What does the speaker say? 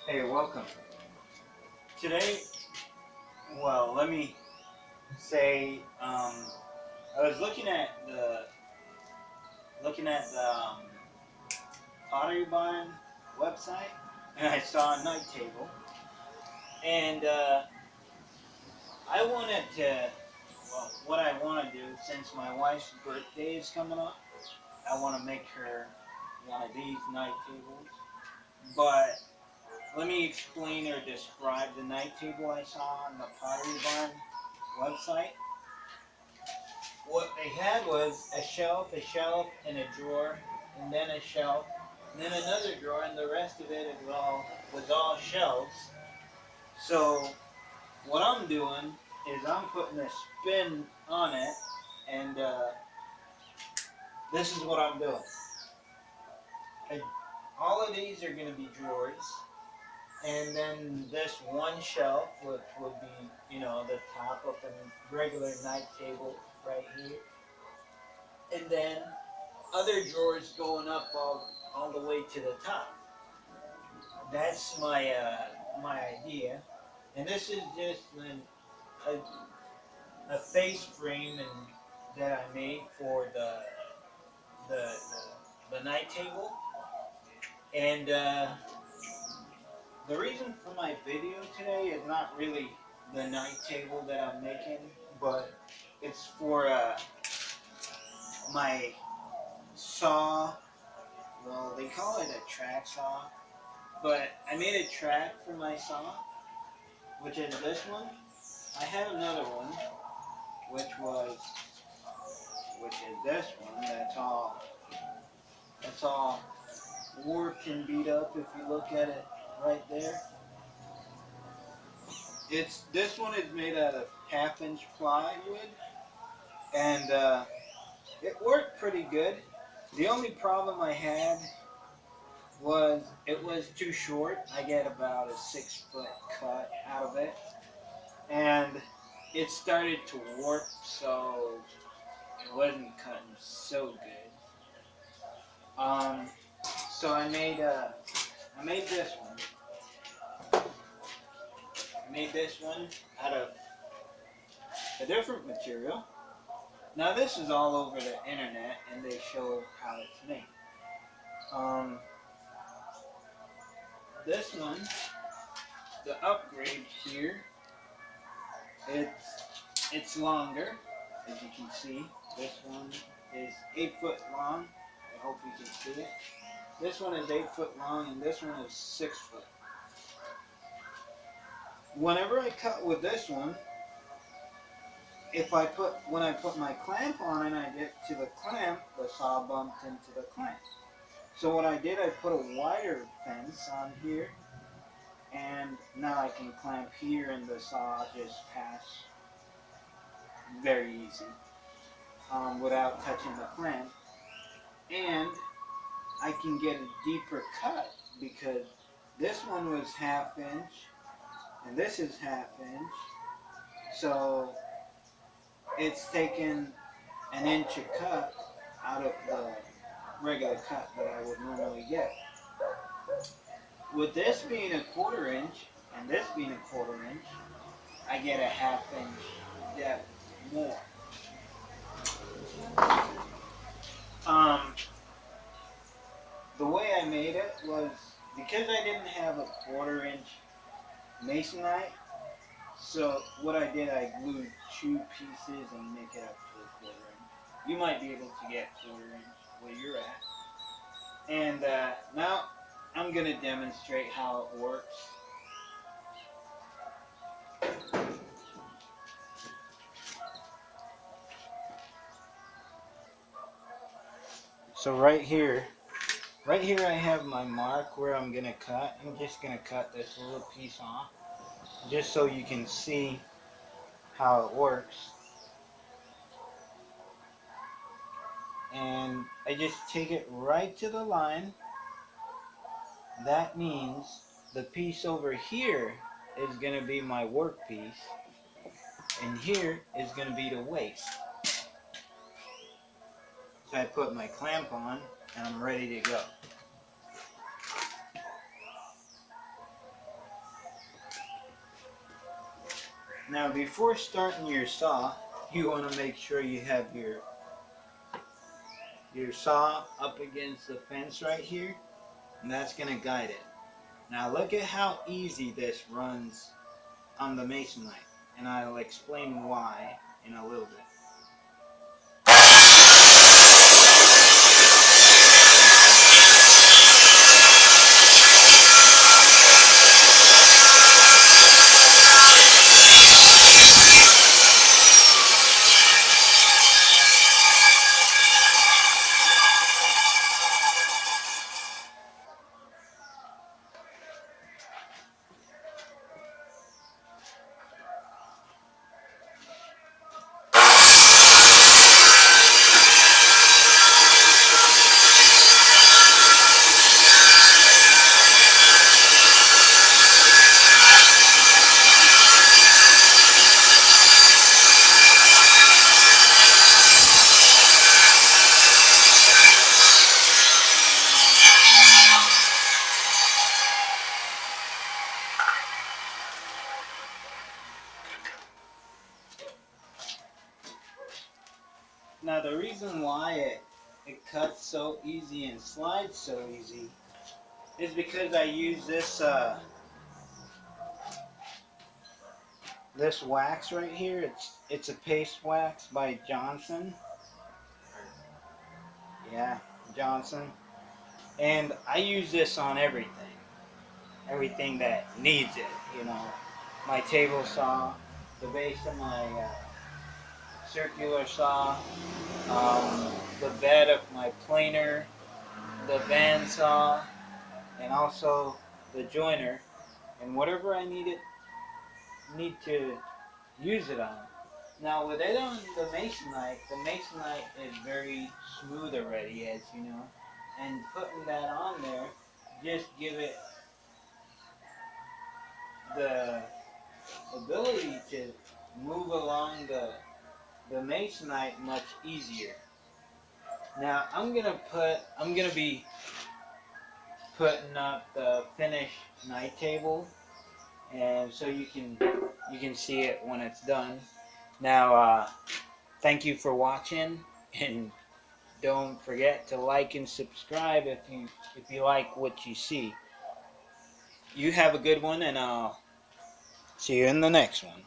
Hey, welcome. Today, well, let me say, I was looking at the Pottery Barn website, and I saw a night table, and I wanted to, well, what I want to do since my wife's birthday is coming up, I want to make her one of these night tables. But let me explain or describe the night table I saw on the Pottery Barn website. What they had was a shelf, and a drawer, and then a shelf, and then another drawer, and the rest of it was all shelves. So what I'm doing is I'm putting a spin on it, and this is what I'm doing. And all of these are going to be drawers, and then this one shelf, which would be, the top of a regular night table right here, and then other drawers going up all the way to the top. That's my idea, and this is just a face frame that I made for the, the night table, and the reason for my video today is not really the night table that I'm making, but it's for my saw. Well, they call it a track saw, but I made a track for my saw, which is this one. I had another one, which was, which is this one. That's all warped and beat up. If you look at it right there, this one is made out of 1/2 inch plywood, and it worked pretty good. The only problem I had was it was too short. I get about a 6 foot cut out of it, and it started to warp, so it wasn't cutting so good. Um, so I made this one. I made this one out of a different material. Now this is all over the internet, and they show how it's made. Um, this one, the upgrade here, it's longer, as you can see. This one is 8 foot long. I hope you can see it. This one is 8 foot long, and this one is 6 foot. Whenever I cut with this one, when I put my clamp on and I get to the clamp, the saw bumped into the clamp. So what I did, I put a wire fence on here, and now I can clamp here, and the saw just pass very easy without touching the clamp. And I can get a deeper cut because this one was 1/2 inch and this is 1/2 inch, so it's taken an inch of cut out of the regular cut that I would normally get. With this being a 1/4 inch and this being a 1/4 inch, I get a 1/2 inch depth more. The way I made it was because I didn't have a 1/4 inch masonite. So what I did, I glued 2 pieces and make it up to a 1/4 inch. You might be able to get 1/4 inch where you're at. And now I'm going to demonstrate how it works. So right here I have my mark where I'm going to cut. I'm just going to cut this little piece off, just so you can see how it works. And I just take it right to the line. That means the piece over here is going to be my work piece, and here is going to be the waste. So I put my clamp on, and I'm ready to go. Now before starting your saw, you want to make sure you have your saw up against the fence right here, and that's going to guide it. Now look at how easy this runs on the Masonite, and I'll explain why in a little bit. Now the reason why it cuts so easy and slides so easy is because I use this this wax right here. It's a paste wax by Johnson. Yeah, Johnson. And I use this on everything that needs it. You know, my table saw, the base of my circular saw, the bed of my planer, the bandsaw, and also the joiner, and whatever I need to use it on. Now with it on the Masonite is very smooth already, as you know, and putting that on there just give it the ability to move along the Masonite much easier. Now I'm gonna be putting up the finished night table, and so you can see it when it's done. Now thank you for watching, and don't forget to like and subscribe if you like what you see. You have a good one, and I'll see you in the next one.